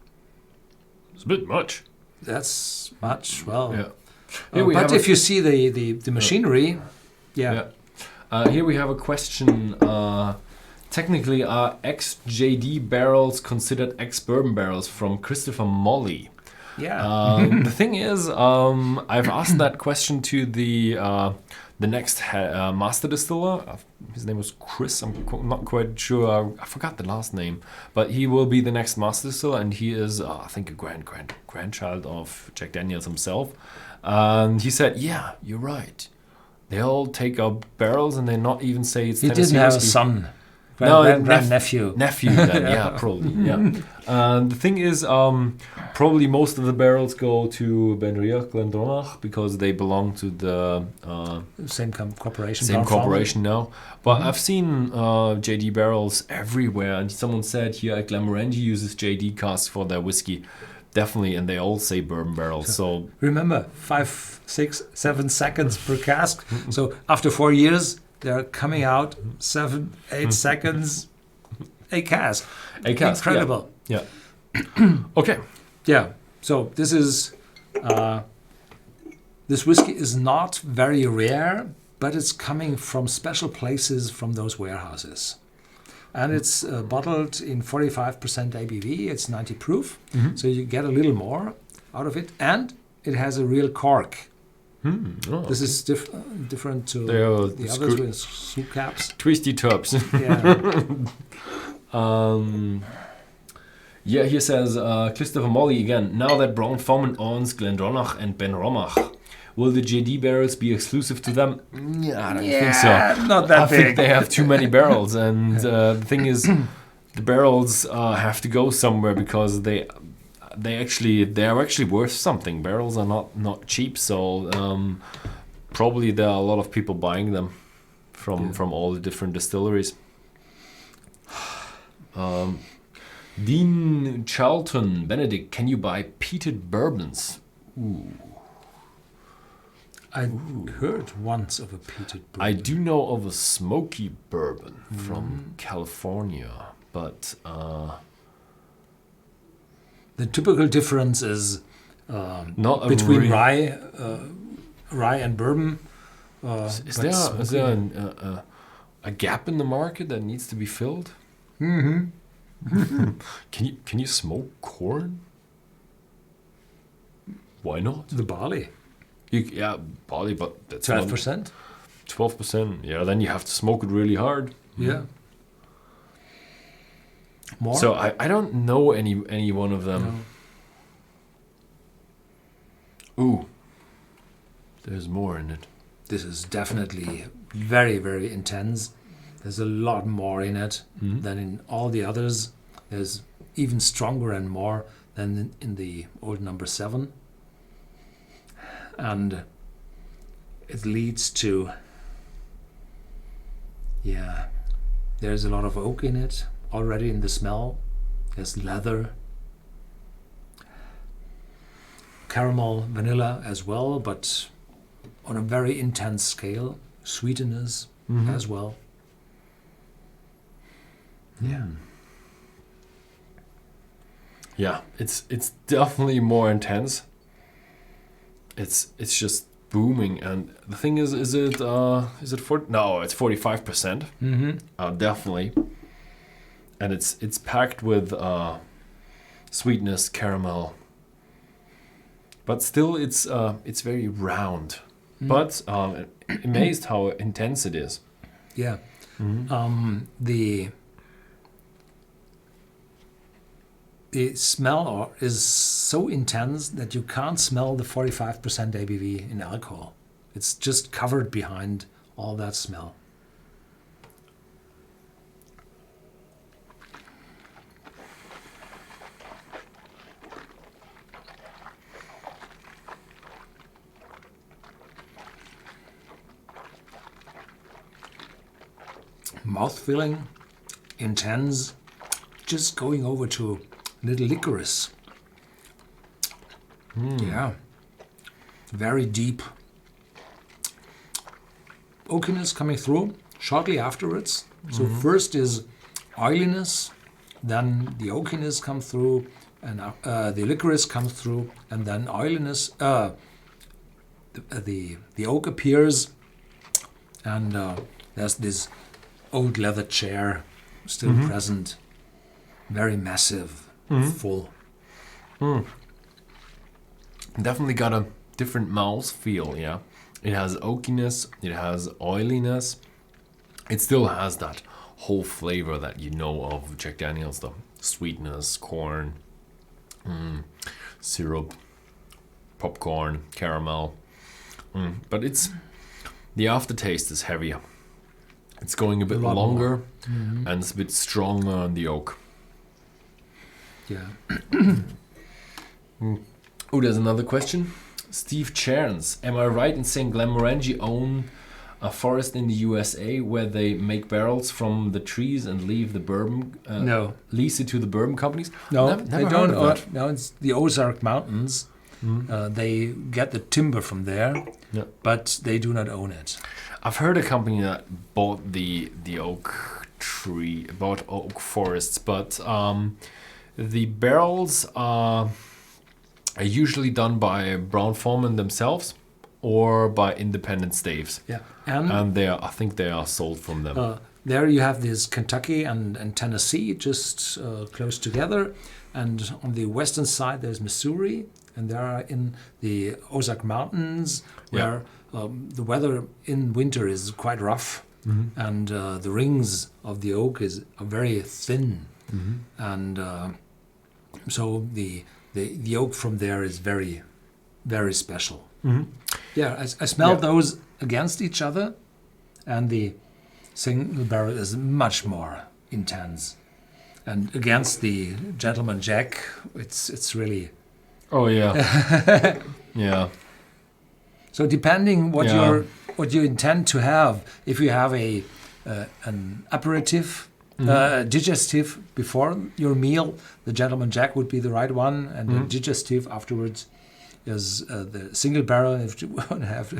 S2: It's a bit much.
S1: That's much. Well,
S2: yeah.
S1: But if you see the machinery,
S2: here we have a question. Technically, are ex-JD barrels considered ex-bourbon barrels, from Christopher Molly?
S1: Yeah.
S2: The thing is, I've asked that question to the next master distiller. His name was Chris. I'm not quite sure. I forgot the last name, but he will be the next master distiller, and he is, I think, a grandchild of Jack Daniels himself. And he said, "Yeah, you're right. They all take up barrels, and they not even say it's
S1: He
S2: Tennessee
S1: didn't have a
S2: whiskey."
S1: son. Grandnephew.
S2: Nephew, then, yeah, probably, yeah. The thing is, probably most of the barrels go to Benriach, Glendronach, because they belong to the
S1: Same corporation.
S2: same
S1: Brown Farmer.
S2: corporation now. But I've seen JD barrels everywhere, and someone said here at Glenmorangie uses JD casks for their whiskey. Definitely, and they all say bourbon barrels. So
S1: remember, 5, 6, 7 seconds per cask. So after 4 years, they're coming out 7, 8 seconds a cask.
S2: A cask,
S1: Incredible.
S2: Yeah. Okay.
S1: Yeah. So this is this whiskey is not very rare, but it's coming from special places from those warehouses. And it's bottled in 45% ABV. It's 90 proof, so you get a little more out of it. And it has a real cork.
S2: Oh,
S1: This is different to
S2: They are
S1: the others with screw caps.
S2: twisty tops.
S1: Yeah.
S2: Yeah, here says Christopher Molly again. Now that Brown Farman owns Glendronach and Benromach, will the JD barrels be exclusive to them? Yeah, I don't think so.
S1: Not that
S2: I
S1: big.
S2: think they have too many barrels, and the thing is, the barrels have to go somewhere because they are actually worth something. Barrels are not cheap, so probably there are a lot of people buying them from all the different distilleries. Dean Charlton Benedict, can you buy peated bourbons? Ooh.
S1: I heard once of a peated bourbon.
S2: I do know of a smoky bourbon from California, but
S1: the typical difference is
S2: not
S1: between rye and bourbon.
S2: Is there a gap in the market that needs to be filled?
S1: Mm-hmm.
S2: Can you smoke corn? Why not?
S1: The barley.
S2: Barley, but that's
S1: 12%.
S2: 12%. Yeah, then you have to smoke it really hard.
S1: Yeah. More.
S2: So I don't know any one of them. No. Ooh, there's more in it.
S1: This is definitely very, very intense. There's a lot more in it than in all the others. There's even stronger and more than in the old number 7. And it leads to, there's a lot of oak in it already in the smell. There's leather, caramel, vanilla as well, but on a very intense scale. Sweetness as well.
S2: Yeah, it's definitely more intense. It's just booming, and the thing is it 40? No, it's 45%. Definitely, and it's packed with sweetness, caramel, but still it's very round. But amazed how intense it is.
S1: Yeah. The smell is so intense that you can't smell the 45% ABV in alcohol. It's just covered behind all that smell. Mouth-filling, intense, just going over to little licorice. Yeah, very deep. Oakiness coming through shortly afterwards. So first is oiliness, then the oakiness comes through, and the licorice comes through, and then oiliness. The oak appears, and there's this old leather chair still present, very massive. Full.
S2: Definitely got a different mouth feel, yeah. It has oakiness, it has oiliness. It still has that whole flavor that you know of Jack Daniels, the sweetness, corn, syrup, popcorn, caramel. But the aftertaste is heavier. It's going a bit
S1: lot
S2: longer
S1: more.
S2: and it's a bit stronger on the oak.
S1: Yeah.
S2: Oh, there's another question. Steve Chairns, am I right in saying Glenmorangie own a forest in the USA where they make barrels from the trees and leave the bourbon?
S1: No.
S2: Lease it to the bourbon companies?
S1: No,
S2: Never
S1: they
S2: heard
S1: don't.
S2: of that.
S1: No, it's the Ozark Mountains. They get the timber from there,
S2: Yeah.
S1: but they do not own it.
S2: I've heard a company that bought the oak forests, but the barrels are usually done by Brown-Forman themselves or by independent staves.
S1: Yeah,
S2: And I think they are sold from them.
S1: there you have this Kentucky and Tennessee just close together, and on the western side there's Missouri, and they are in the Ozark Mountains where the weather in winter is quite rough, and the rings of the oak are very thin, and so the oak from there is very, very special. Yeah, I smelled those against each other, and the single barrel is much more intense. And against the Gentleman Jack, it's really.
S2: Oh yeah, yeah.
S1: So depending what you intend to have, if you have an aperitif, digestive before your meal, the Gentleman Jack would be the right one, and the digestive afterwards is the single barrel. If you want to have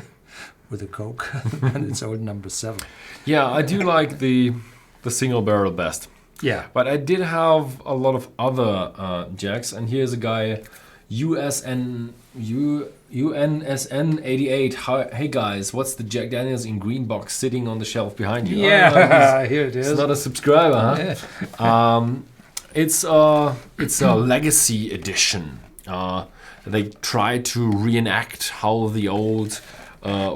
S1: with a Coke, and it's old number 7.
S2: Yeah, I do like the single barrel best.
S1: Yeah,
S2: But I did have a lot of other Jacks, and here's a guy, UNSN 88. Hey guys, what's the Jack Daniels in green box sitting on the shelf behind you?
S1: Here it is.
S2: It's not a subscriber, huh?
S1: Yeah.
S2: It's a legacy edition. They try to reenact how the old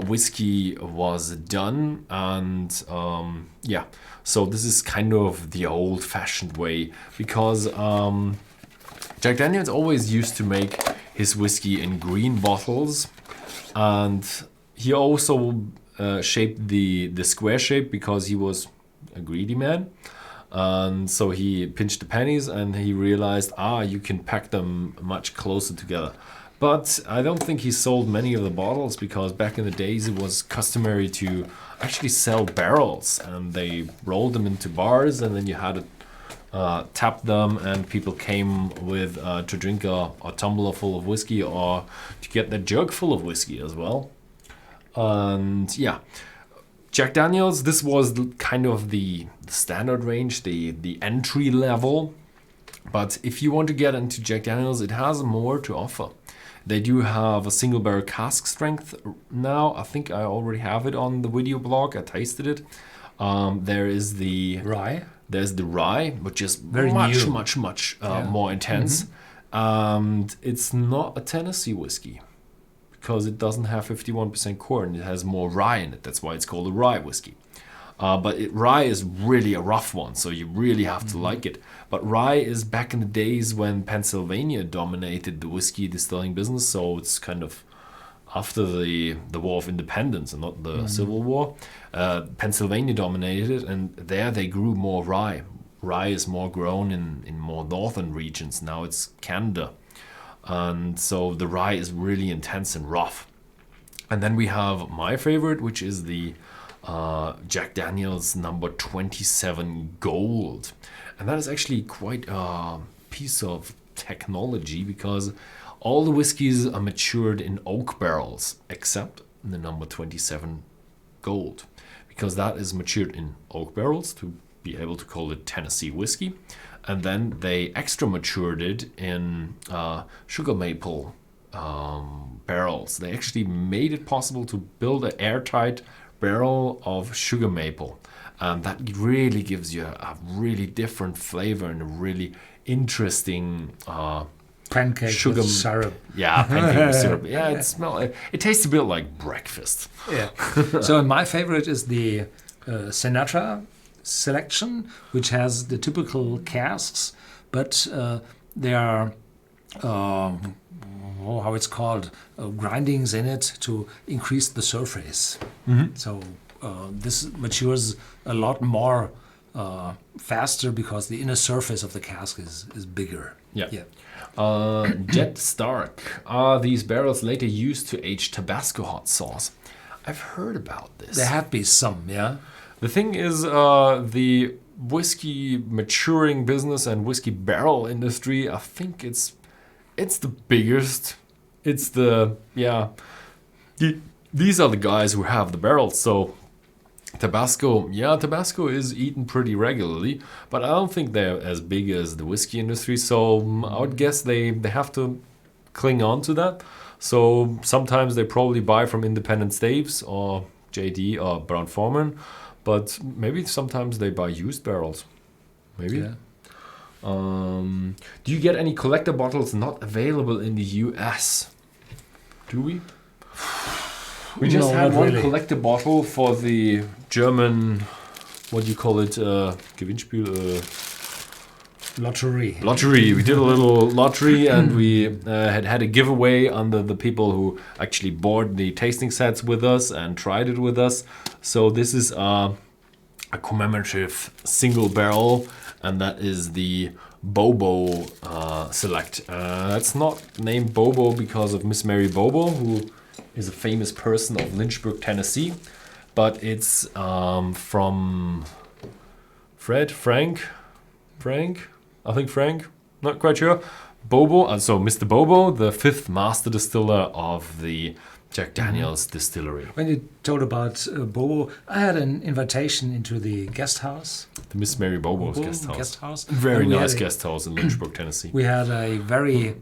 S2: whiskey was done, and so this is kind of the old-fashioned way, because Jack Daniels always used to make his whiskey in green bottles, and he also shaped the square shape because he was a greedy man. And so he pinched the pennies and he realized, you can pack them much closer together. But I don't think he sold many of the bottles, because back in the days it was customary to actually sell barrels, and they rolled them into bars, and then you had to tap them, and people came with to drink a tumbler full of whiskey, or to get their jug full of whiskey as well. And yeah, Jack Daniels, this was kind of the standard range, the entry level. But if you want to get into Jack Daniels, it has more to offer. They do have a single barrel cask strength now. I think I already have it on the video blog. I tasted it. There is the
S1: Rye.
S2: There's the rye, which is
S1: Very
S2: much
S1: new.
S2: more intense. And it's not a Tennessee whiskey, because it doesn't have 51% corn. It has more rye in it. That's why it's called a rye whiskey. But rye is really a rough one, so you really have to like it. But rye is back in the days when Pennsylvania dominated the whiskey distilling business, so it's kind of after the War of Independence and not the Civil War. Pennsylvania dominated it, and there they grew more rye. Rye is more grown in more northern regions. Now it's Canada. And so the rye is really intense and rough. And then we have my favorite, which is the Jack Daniels number 27 Gold. And that is actually quite a piece of technology, because all the whiskeys are matured in oak barrels except the number 27 Gold, because that is matured in oak barrels to be able to call it Tennessee whiskey. And then they extra matured it in sugar maple barrels. They actually made it possible to build an airtight barrel of sugar maple, and that really gives you a really different flavor and a really interesting
S1: Pancake
S2: sugar
S1: with syrup.
S2: Yeah, pancake with syrup. Yeah, it tastes a bit like breakfast.
S1: Yeah. So my favorite is the Sinatra Selection, which has the typical casks, but they are how it's called, grindings in it to increase the surface. So this matures a lot more faster because the inner surface of the cask is bigger.
S2: Yeah. Jet Stark. Are these barrels later used to age Tabasco hot sauce? I've heard about this.
S1: There have been some, yeah.
S2: The thing is, the whiskey maturing business and whiskey barrel industry, I think it's the biggest. It's these are the guys who have the barrels. So Tabasco is eaten pretty regularly, but I don't think they're as big as the whiskey industry. So I would guess they have to cling on to that. So sometimes they probably buy from independent staves or JD or Brown-Forman, but maybe sometimes they buy used barrels. Maybe.
S1: Yeah.
S2: Do you get any collector bottles not available in the US? Do we? We just
S1: No,
S2: had
S1: not
S2: one
S1: really.
S2: collector bottle for the German, what do you call it? Gewinnspiel? Lottery. We did a little lottery and we had a giveaway under the people who actually bought the tasting sets with us and tried it with us. So this is a commemorative single barrel, and that is the Bobo Select. That's not named Bobo because of Miss Mary Bobo, who is a famous person of Lynchburg, Tennessee, but it's from Frank, I think Frank, not quite sure. Bobo, so Mr. Bobo, the 5th master distiller of the Jack Daniel's distillery.
S1: When you told about Bobo, I had an invitation into the guest house.
S2: The Miss Mary Bobo's
S1: Bobo
S2: guest house.
S1: And
S2: Very
S1: we
S2: nice
S1: had
S2: guest house in Lynchburg, Tennessee.
S1: We had a very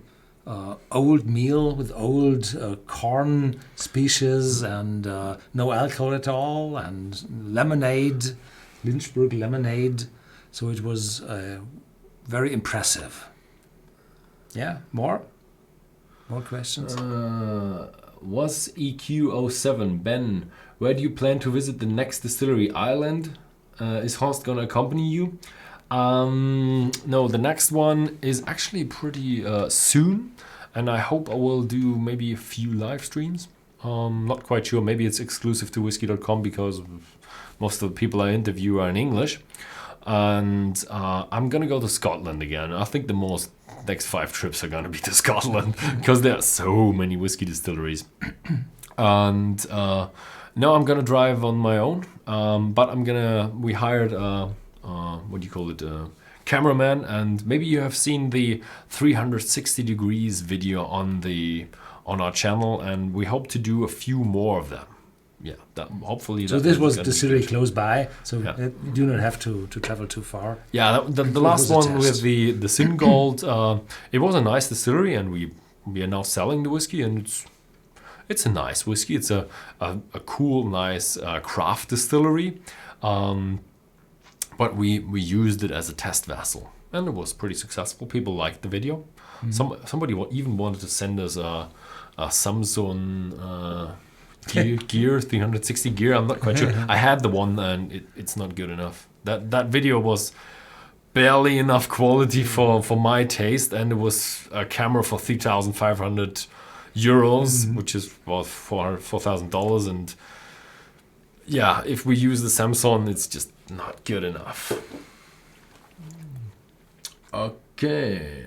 S1: old meal with old corn species and no alcohol at all, and lemonade, Lynchburg lemonade. So it was very impressive. Yeah, more questions?
S2: Was EQ07 Ben? Where do you plan to visit the next distillery? Ireland? Is Horst gonna accompany you? No, the next one is actually pretty soon, and I hope I will do maybe a few live streams. Not quite sure. Maybe it's exclusive to Whisky.com because most of the people I interview are in English. And I'm gonna go to Scotland again. I think the next 5 trips are gonna be to Scotland because there are so many whiskey distilleries. And no, I'm gonna drive on my own. But we hired what do you call it? Cameraman, and maybe you have seen the 360 degrees video on our channel, and we hope to do a few more of them. Yeah, hopefully.
S1: So this was distillery close by, so you do not have to travel too far.
S2: Yeah, the last one with the Singold, it was a nice distillery, and we are now selling the whiskey, and it's a nice whiskey. It's a cool, nice craft distillery, but we used it as a test vessel, and it was pretty successful. People liked the video. Mm-hmm. Somebody even wanted to send us a Samsung. Gear 360 gear. I'm not quite sure. I had the one, and it's not good enough. That video was barely enough quality for my taste, and it was a camera for 3,500 euros, which is about $4,000. And yeah, if we use the Samsung, it's just not good enough. Okay.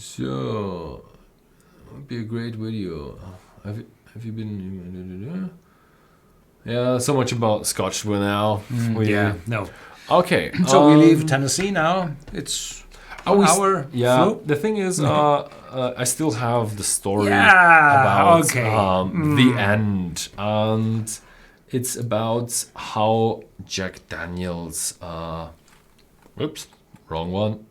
S2: So, would be a great video. Have you been? Yeah, so much about Scotch for now.
S1: No.
S2: Okay.
S1: So we leave Tennessee now. It's our flow.
S2: The thing is, I still have the story about the end, and it's about how Jack Daniel's. Oops, wrong one.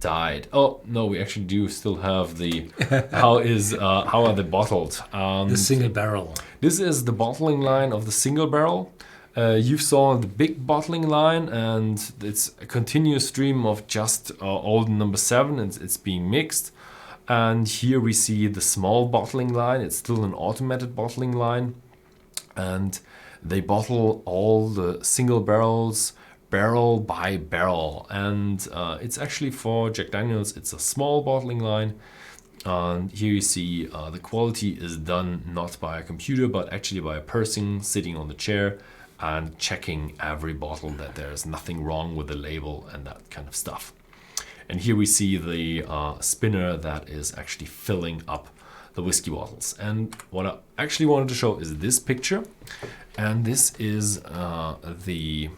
S2: Died. Oh no, we actually do still have the how are they bottled?
S1: The single barrel.
S2: This is the bottling line of the single barrel. You saw the big bottling line, and it's a continuous stream of just old number 7. It's being mixed, and here we see the small bottling line. It's still an automated bottling line, and they bottle all the single barrels, barrel by barrel, and it's actually for Jack Daniel's. It's a small bottling line. And here you see the quality is done not by a computer, but actually by a person sitting on the chair and checking every bottle that there's nothing wrong with the label and that kind of stuff. And here we see the spinner that is actually filling up the whiskey bottles. And what I actually wanted to show is this picture. And this is the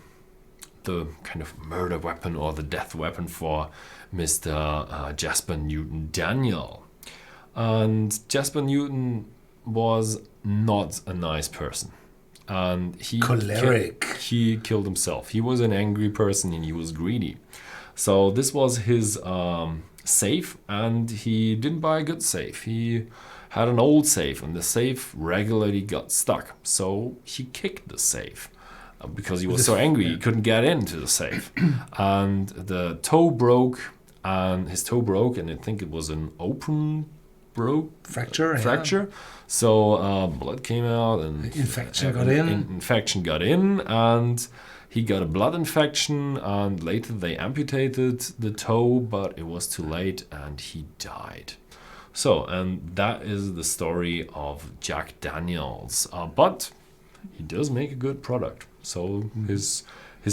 S2: kind of murder weapon or the death weapon for Mr. Jasper Newton Daniel. And Jasper Newton was not a nice person. And
S1: Choleric.
S2: He killed himself. He was an angry person and he was greedy. So this was his safe, and he didn't buy a good safe. He had an old safe, and the safe regularly got stuck. So he kicked the safe because he was so angry he couldn't get into the safe. And the toe broke, and his toe broke, and I think it was an open fracture.
S1: Yeah.
S2: So blood came out, and
S1: infection got in,
S2: and he got a blood infection. And later they amputated the toe, but it was too late, and he died. So, and that is the story of Jack Daniels. But he does make a good product, so his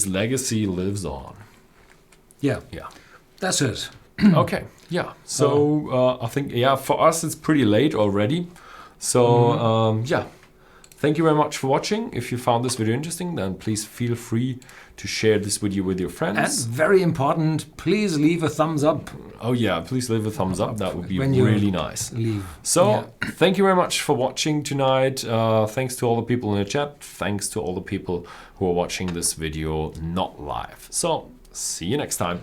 S2: legacy lives on.
S1: Yeah. That's it.
S2: Okay. Yeah. So I think for us it's pretty late already. So thank you very much for watching. If you found this video interesting, then please feel free to share this video with your friends.
S1: And very important, please leave a thumbs up.
S2: Oh yeah, please leave a thumbs up. That would be really nice.
S1: Leave.
S2: So thank you very much for watching tonight. Thanks to all the people in the chat. Thanks to all the people who are watching this video not live. So see you next time.